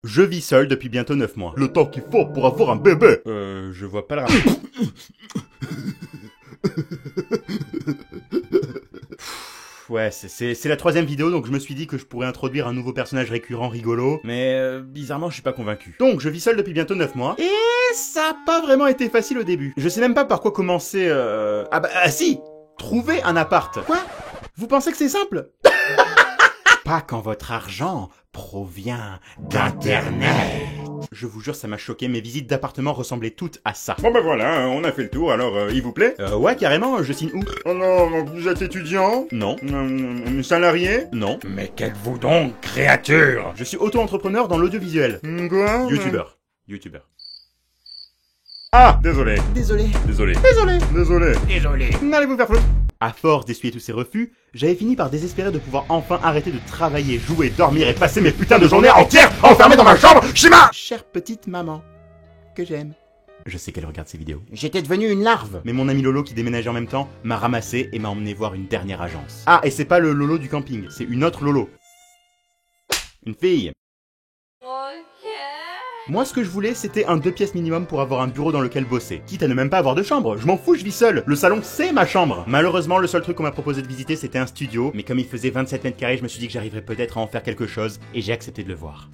Je vis seul depuis bientôt 9 mois. Le temps qu'il faut pour avoir un bébé. Je vois pas le rapport. Ouais, c'est la troisième vidéo, donc je me suis dit que je pourrais introduire un nouveau personnage récurrent rigolo, mais bizarrement je suis pas convaincu. Donc je vis seul depuis bientôt 9 mois, et ça a pas vraiment été facile au début. Je sais même pas par quoi commencer, si, trouver un appart. Quoi? Vous pensez que c'est simple? Pas quand votre argent provient d'Internet. Je vous jure, ça m'a choqué, mes visites d'appartement ressemblaient toutes à ça. Bon ben voilà, on a fait le tour, alors il vous plaît? Ouais, carrément, je signe où? Oh non, vous êtes étudiant? Non. Salarié? Non. Mais qu'êtes-vous donc, créature? Je suis auto-entrepreneur dans l'audiovisuel. Quoi? Youtubeur. Ah, désolé. Désolé. N'allez vous faire foutre. À force d'essuyer tous ces refus, j'avais fini par désespérer de pouvoir enfin arrêter de travailler, jouer, dormir et passer mes putains de journées entières enfermé dans ma chambre chez ma chère petite maman, que j'aime. Je sais qu'elle regarde ces vidéos. J'étais devenu une larve. Mais mon ami Lolo qui déménageait en même temps m'a ramassé et m'a emmené voir une dernière agence. Ah, et c'est pas le Lolo du camping, c'est une autre Lolo. Une fille. Moi, ce que je voulais, c'était un 2 pièces minimum pour avoir un bureau dans lequel bosser. Quitte à ne même pas avoir de chambre. Je m'en fous, je vis seul. Le salon, c'est ma chambre. Malheureusement, le seul truc qu'on m'a proposé de visiter, c'était un studio. Mais comme il faisait 27 mètres carrés, je me suis dit que j'arriverais peut-être à en faire quelque chose. Et j'ai accepté de le voir.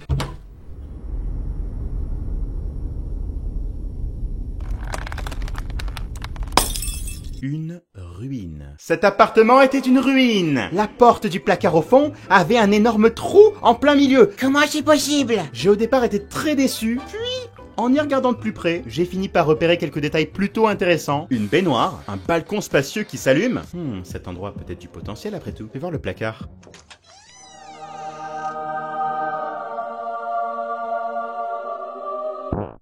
Une ruine. Cet appartement était une ruine. La porte du placard au fond avait un énorme trou en plein milieu. Comment c'est possible? J'ai au départ été très déçu, puis en y regardant de plus près, j'ai fini par repérer quelques détails plutôt intéressants. Une baignoire, un balcon spacieux qui s'allume. Cet endroit a peut-être du potentiel après tout. Fais voir le placard.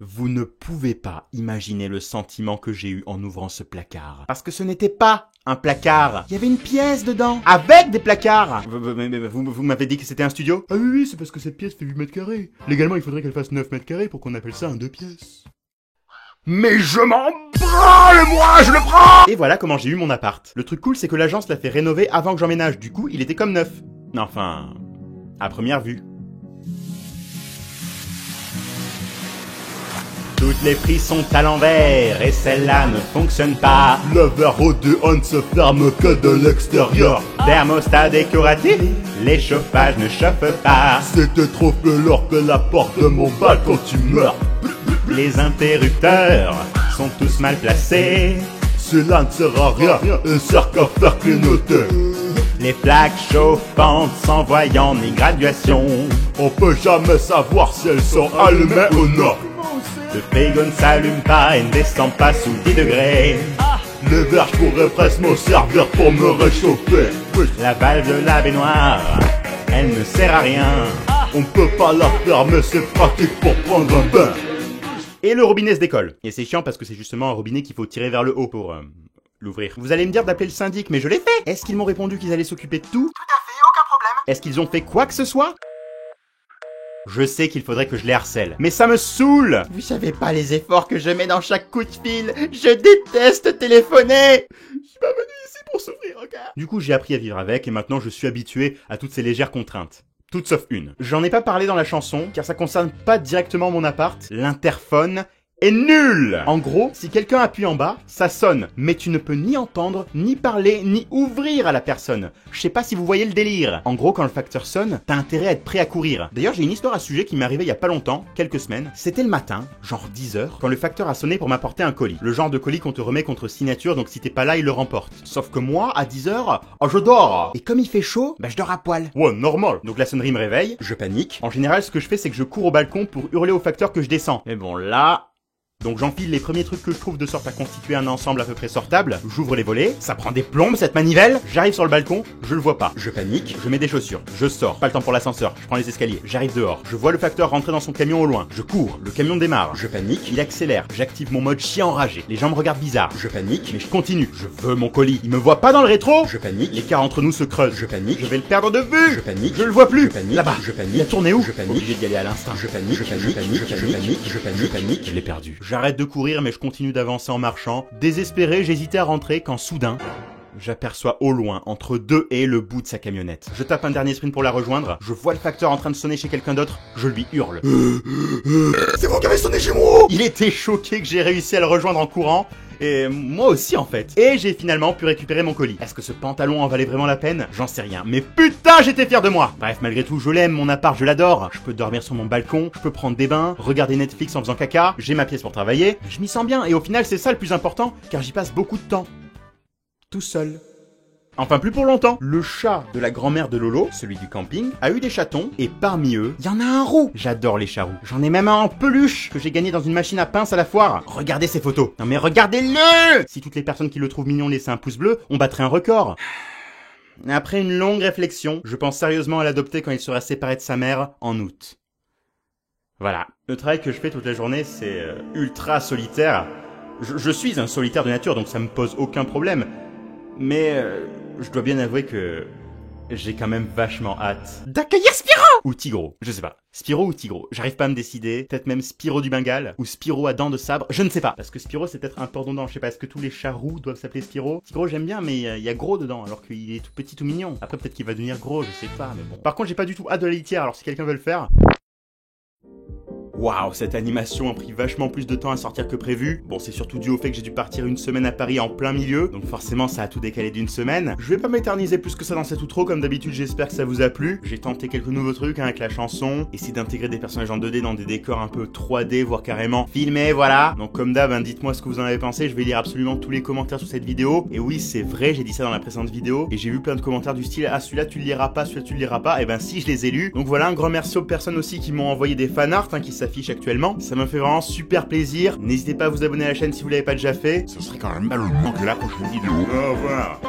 Vous ne pouvez pas imaginer le sentiment que j'ai eu en ouvrant ce placard. Parce que ce n'était pas un placard. Il y avait une pièce dedans, avec des placards. Vous m'avez dit que c'était un studio? Ah oui, c'est parce que cette pièce fait 8 mètres carrés. Légalement, il faudrait qu'elle fasse 9 mètres carrés pour qu'on appelle ça un 2 pièces. Mais je m'en branle, moi, je le prends! Et voilà comment j'ai eu mon appart. Le truc cool, c'est que l'agence l'a fait rénover avant que j'emménage. Du coup, il était comme neuf. Enfin, à première vue. Toutes les prises sont à l'envers et celle-là ne fonctionne pas. Le verre au on ne se ferme que de l'extérieur. Thermostat décoratif, les chauffages ne chauffent pas. C'était trop peu l'heure que la porte de mon balcon tu meurs. Les interrupteurs sont tous mal placés. Cela ne sert à rien et sert qu'à faire clignoter. Les plaques chauffantes sans voyant ni graduation. On peut jamais savoir si elles sont allumées ou non. Le frigo ne s'allume pas et ne descend pas sous 10 degrés. Les verres pourraient presque me servir pour me réchauffer. La valve de la baignoire, elle ne sert à rien. On peut pas la fermer, c'est pratique pour prendre un bain. Et le robinet se décolle. Et c'est chiant parce que c'est justement un robinet qu'il faut tirer vers le haut pour l'ouvrir. Vous allez me dire d'appeler le syndic, mais je l'ai fait. Est-ce qu'ils m'ont répondu qu'ils allaient s'occuper de tout? Tout à fait, aucun problème. Est-ce qu'ils ont fait quoi que ce soit? Je sais qu'il faudrait que je les harcèle, mais ça me saoule! Vous savez pas les efforts que je mets dans chaque coup de fil. Je déteste téléphoner! Je suis pas venu ici pour souffrir, ok? Du coup, j'ai appris à vivre avec et maintenant je suis habitué à toutes ces légères contraintes. Toutes sauf une. J'en ai pas parlé dans la chanson, car ça concerne pas directement mon appart. L'interphone est nul! En gros, si quelqu'un appuie en bas, ça sonne, mais tu ne peux ni entendre, ni parler, ni ouvrir à la personne. Je sais pas si vous voyez le délire. En gros, quand le facteur sonne, t'as intérêt à être prêt à courir. D'ailleurs, j'ai une histoire à ce sujet qui m'est arrivée il y a pas longtemps, quelques semaines. C'était le matin, genre 10h, quand le facteur a sonné pour m'apporter un colis. Le genre de colis qu'on te remet contre signature, donc si t'es pas là, il le remporte. Sauf que moi, à 10h, je dors! Et comme il fait chaud, je dors à poil. Ouais, normal. Donc la sonnerie me réveille, je panique. En général, ce que je fais, c'est que je cours au balcon pour hurler au facteur que je descends. Mais bon, là... Donc j'enfile les premiers trucs que je trouve de sorte à constituer un ensemble à peu près sortable, j'ouvre les volets, ça prend des plombes cette manivelle, j'arrive sur le balcon, je le vois pas, je panique, je mets des chaussures, je sors, pas le temps pour l'ascenseur, je prends les escaliers, j'arrive dehors, je vois le facteur rentrer dans son camion au loin, je cours, le camion démarre, je panique, il accélère, j'active mon mode chien enragé, les gens me regardent bizarre, je panique, mais je continue, je veux mon colis, il me voit pas dans le rétro, je panique, l'écart entre nous se creuse, je panique, je vais le perdre de vue, je panique, je le vois plus, je panique, là-bas, je panique, il a tourné où, je panique, obligé d'y aller à l'instinct, je panique, je panique, je l'ai perdu. J'arrête de courir mais je continue d'avancer en marchant. Désespéré, j'hésitais à rentrer quand soudain, J'aperçois au loin, entre deux haies, le bout de sa camionnette. Je tape un dernier sprint pour la rejoindre, je vois le facteur en train de sonner chez quelqu'un d'autre, je lui hurle. C'est vous qui avez sonné chez moi! Il était choqué que j'ai réussi à le rejoindre en courant, et moi aussi en fait. Et j'ai finalement pu récupérer mon colis. Est-ce que ce pantalon en valait vraiment la peine? J'en sais rien. Mais putain, j'étais fier de moi! Bref, malgré tout, je l'aime, mon appart, je l'adore. Je peux dormir sur mon balcon, je peux prendre des bains, regarder Netflix en faisant caca, j'ai ma pièce pour travailler, je m'y sens bien, et au final c'est ça le plus important, car j'y passe beaucoup de temps. Tout seul. Enfin, plus pour longtemps. Le chat de la grand-mère de Lolo, celui du camping, a eu des chatons, et parmi eux, il y en a un roux. J'adore les chats roux. J'en ai même un en peluche, que j'ai gagné dans une machine à pince à la foire. Regardez ces photos. Non mais regardez-le! Si toutes les personnes qui le trouvent mignon laissaient un pouce bleu, on battrait un record. Après une longue réflexion, je pense sérieusement à l'adopter quand il sera séparé de sa mère, en août. Voilà. Le travail que je fais toute la journée, c'est ultra solitaire. Je suis un solitaire de nature, donc ça me pose aucun problème. Mais je dois bien avouer que j'ai quand même vachement hâte d'accueillir Spyro ou Tigro, je sais pas. Spyro ou Tigro, j'arrive pas à me décider. Peut-être même Spyro du Bengale ou Spyro à dents de sabre, je ne sais pas. Parce que Spyro c'est peut-être un peu redondant, je sais pas, est-ce que tous les chats roux doivent s'appeler Spyro? Tigro j'aime bien mais il y a gros dedans alors qu'il est tout petit tout mignon. Après peut-être qu'il va devenir gros, je sais pas, mais bon. Par contre j'ai pas du tout hâte de la litière, alors si quelqu'un veut le faire... Waouh, cette animation a pris vachement plus de temps à sortir que prévu. Bon, c'est surtout dû au fait que j'ai dû partir une semaine à Paris en plein milieu, donc forcément ça a tout décalé d'une semaine. Je vais pas m'éterniser plus que ça dans cette outro, comme d'habitude j'espère que ça vous a plu. J'ai tenté quelques nouveaux trucs avec la chanson, essayer d'intégrer des personnages en 2D dans des décors un peu 3D, voire carrément filmés, voilà. Donc comme d'hab, dites-moi ce que vous en avez pensé, je vais lire absolument tous les commentaires sur cette vidéo. Et oui, c'est vrai, j'ai dit ça dans la précédente vidéo, et j'ai vu plein de commentaires du style « Ah, celui-là tu le liras pas, celui-là tu le liras pas », et ben si, je les ai lus. Donc voilà, un grand merci aux personnes aussi qui m'ont envoyé des fanarts qui s'affichent actuellement. Ça me fait vraiment super plaisir. N'hésitez pas à vous abonner à la chaîne si vous l'avez pas déjà fait. Ce serait quand même mal au moins que la prochaine vidéo. Au revoir.